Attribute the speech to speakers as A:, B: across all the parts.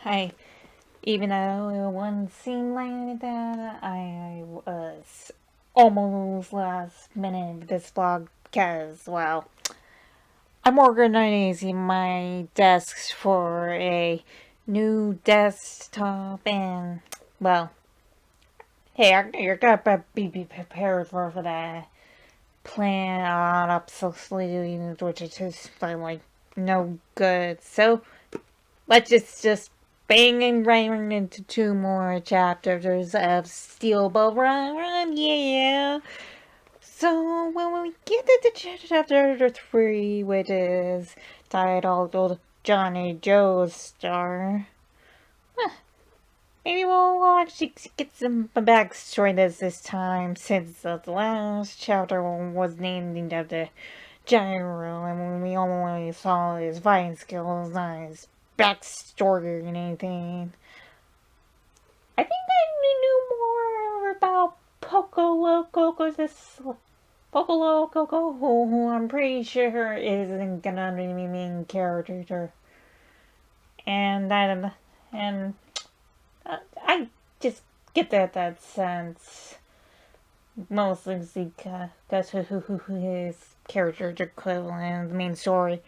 A: I even though it wouldn't seem like that, I was almost last minute of this vlog because, well, I'm organizing my desks for a new desktop and, well, hey, you're gonna be prepared for that plan on obsolete, which is just like no good. So let's just bang and ram into two more chapters of Steel Ball Run, yeah. So when we get to chapter 3, which is titled Johnny Joe's Star, maybe we'll actually get some backstory this time, since the last chapter was named after Gyro, and when we only saw his fighting skills, not his backstory or anything. I think I knew more about Poco Loco, this Poco Loco, who I'm pretty sure isn't gonna be the main character. And I just get that sense, mostly because who his character equivalent in the main story.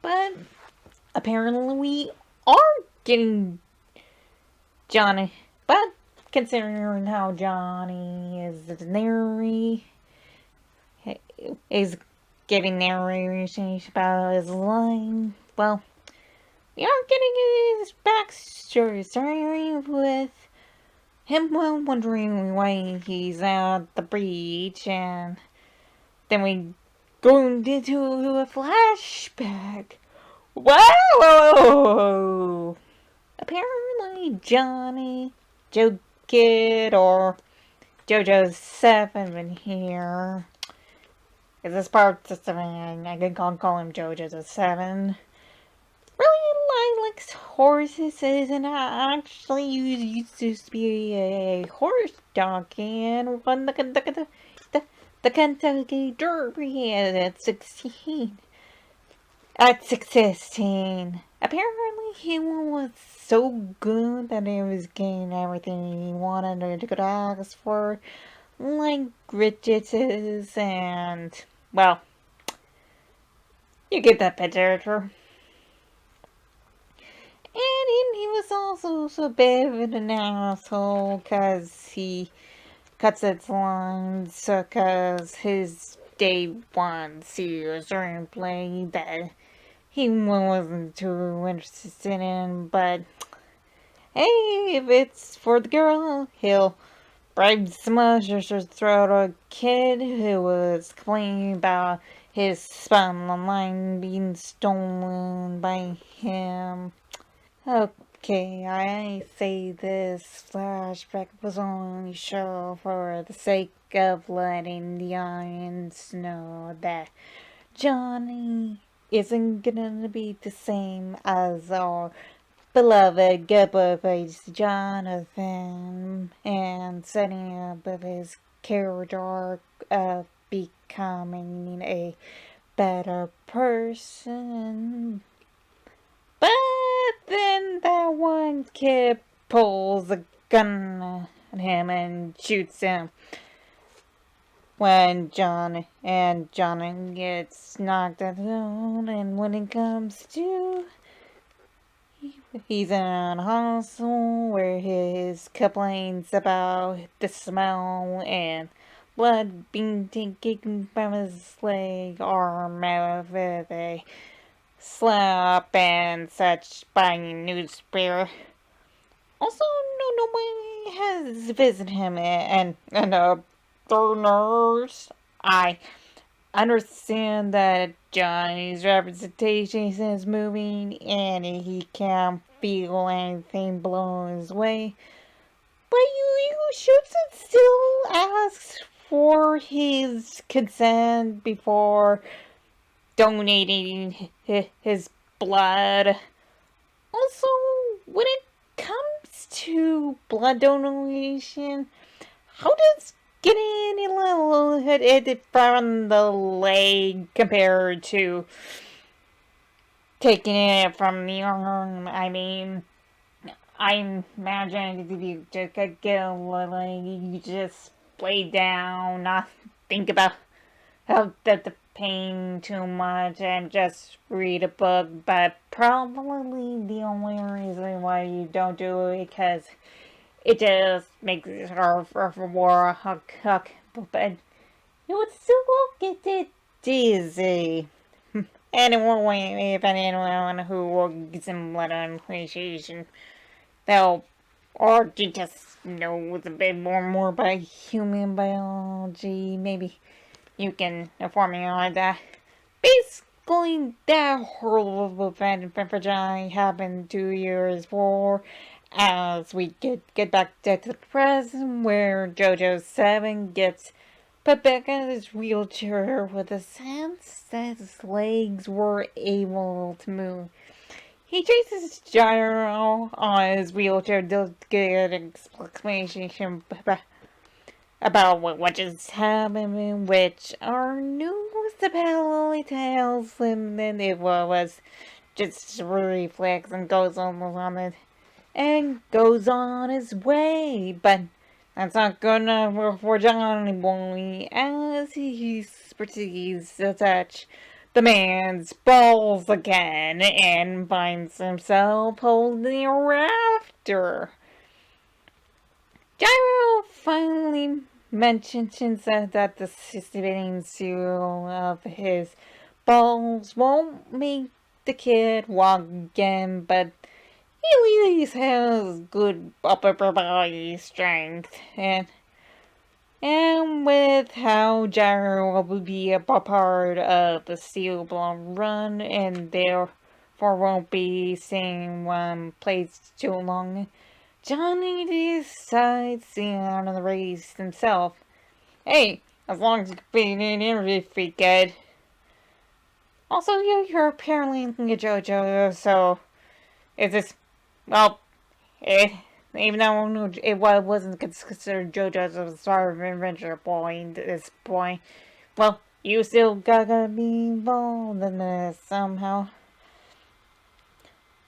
A: But apparently we are getting Johnny. But considering how Johnny is giving narration about his line, well, we are getting his backstory, starting with him wondering why he's at the breach, and then we go into a flashback. Whoa! Apparently, Johnny, Joe Kid, or JoJo's 7 here. Is this part of 7? I can call him JoJo's 7. Really likes horses, and actually used to be a horse jockey and won the Kentucky Derby at 16. At 16. Apparently, he was so good that he was getting everything he wanted to ask for, like riches and, well, you get that picture. And he was also so bad of an asshole because he cuts his lines because his day one Sears play that he wasn't too interested in, but hey, if it's for the girl, he'll bribe some ushers to throw to a kid who was complaining about his spawn line being stolen by him. Okay, I say this flashback was only show for the sake of letting the audience know that Johnny isn't gonna be the same as our beloved good boy face Jonathan, and setting up of his character arc of becoming a better person. But then that one kid pulls a gun at him and shoots him when John gets knocked out, and when it comes to, he's in a hospital where his complaints about the smell and blood being taken from his leg are met with a slap and such by newspaper. Also, nobody has visited him and the nurse. I understand that Johnny's representation is moving and he can't feel anything blown his way. But you should still ask for his consent before donating his blood. Also, when it comes to blood donation, how does getting a little hit from the leg compared to taking it from the arm? I mean, I imagine if you just get a little, you just lay down, not think about how the pain too much, and just read a book. But probably the only reason why you don't do it because it just makes it hard for more huck. But you would still get it dizzy. Anyway, if anyone who works in blood appreciation, they'll or just knows a bit more about human biology. Maybe you can inform me on that. Basically, that horrible event in Virginia happened 2 years before. As we get back to the present, where JoJo 7 gets put back in his wheelchair with a sense that his legs were able to move. He chases Gyro on his wheelchair to get an explanation about what just happened, which our municipality tells him that it was just a reflex and goes on it and goes on his way. But that's not good enough for Johnny Boy, as he proceeds to touch the man's balls again and finds himself holding a rafter. Gyro finally mentions that the spinning seal of his balls won't make the kid walk again, but he at least has good upper body strength, and with how Gyro will be a part of the Steel Ball run, and therefore won't be seeing one place too long, Johnny decides to out of the race himself. Hey, as long as you can be an interview freak, Ed. Also, you're apparently looking at JoJo, so is this, well, even though it wasn't considered JoJo's a star of adventure point at this point, well, you still gotta be involved in this somehow.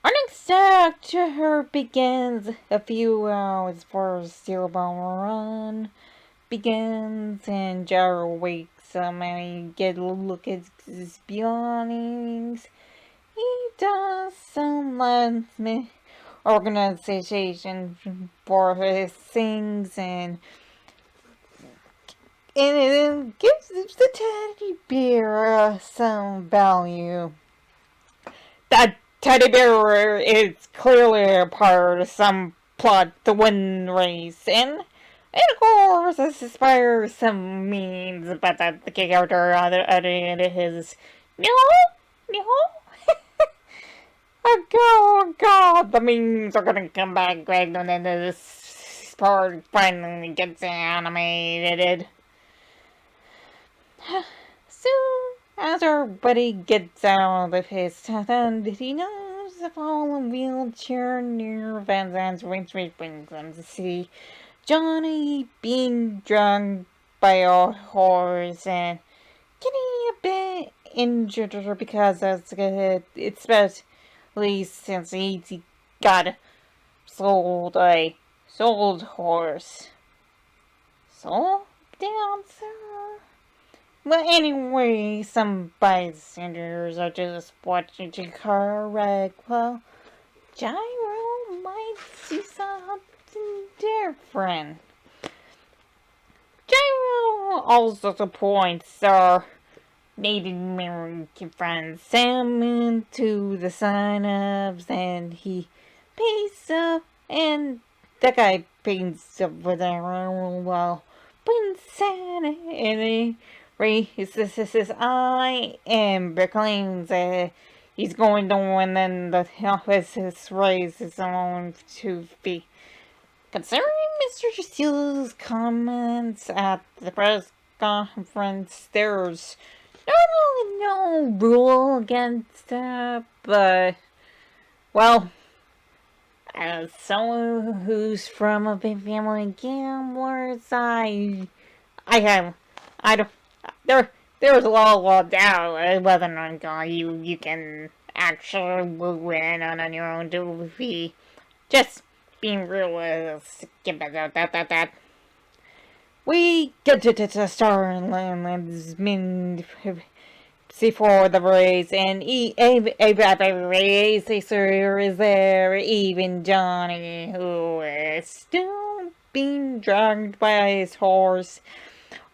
A: Our next chapter begins a few hours before Steel Ball Run begins, and Gyro wakes up and he get a look at his belongings. He does some organization for his things, and it gives the teddy bear some value. That teddy bear is clearly a part of some plot to win the race, and of course this inspires some memes about that the character on the other end of his no. Oh god, the memes are gonna come back, Greg, and then this part finally gets animated. Soon as our buddy gets out of his tent, he knows the fallen wheelchair near Van Zandt's which brings him to see Johnny being dragged by a horse and getting a bit injured because it's especially since he got sold a sold horse. Sold dancer? Well, anyway, some bystanders are just watching the car wreck. Well, Gyro might see something different. Gyro also points our Native American friend Salmon to the sign-ups, and he pays up, and that guy pays up with their while putting Santa in a raises his eye and proclaims that he's going to win, and the office raises his own 2 feet. Considering Mr. Steele's comments at the press conference, there's normally no rule against that, but, well, as someone who's from a big family of gamblers, I don't, there's a lot of doubt whether or not you can actually win on your own 2 feet. Just being realistic about that. We get to the Starlands before the race, and every race racer is there, even Johnny, who is still being dragged by his horse.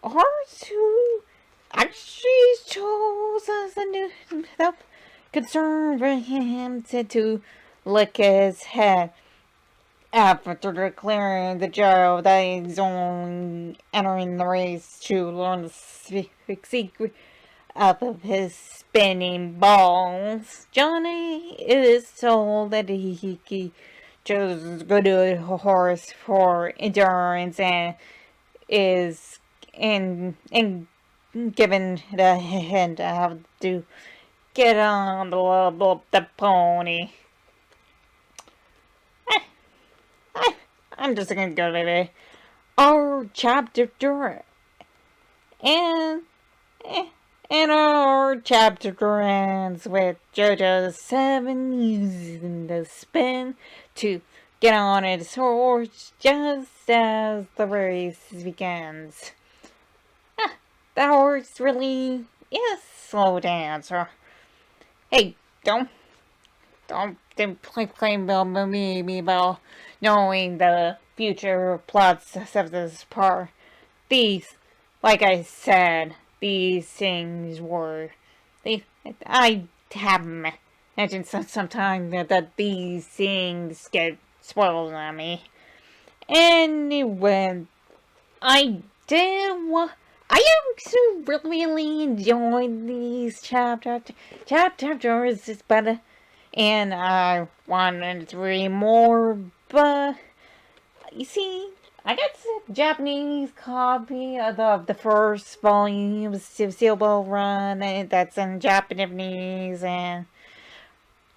A: Horse who actually chose us a new concern for him to lick his head after declaring the job that he's only entering the race to learn the secret of his spinning balls. Johnny is told that he chose a good horse for endurance and is and given the hint of how to get on the pony. I'm just gonna go to our chapter 3. And our chapter ends with JoJo 7 using the spin to get on his horse just as the race begins. The horse really is slow dancer. Hey, don't play me about knowing the future plots of this part. These, like I said, these things were. I have mentioned sometime that these things get spoiled on me. Anyway, I actually really enjoyed these chapters, but and I wanted to read more, but you see, I got the Japanese copy of the first volume of Steelboat Run, and that's in Japanese, and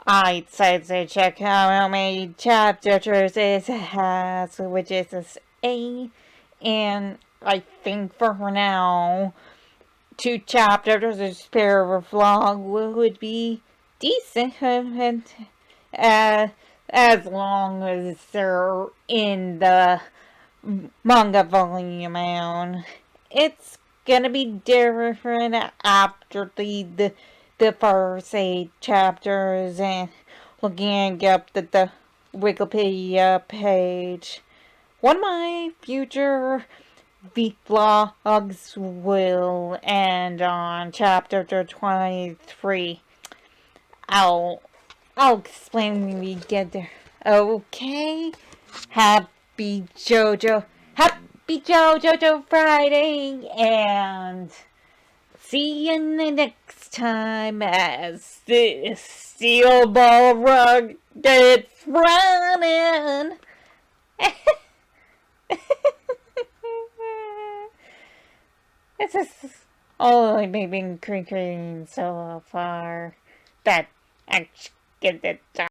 A: I decided to check out how many chapters it has, which is 8, and I think for now, 2 chapters of spare vlog would be decent, as long as they're in the manga volume. It's gonna be different after the first 8 chapters, and looking up the Wikipedia page. One of my future vlogs will end on chapter 23. I'll explain when we get there. Okay? Happy JoJo Friday, and see you the next time as this steel ball rug gets running. This is only been creaking so far that I get it done.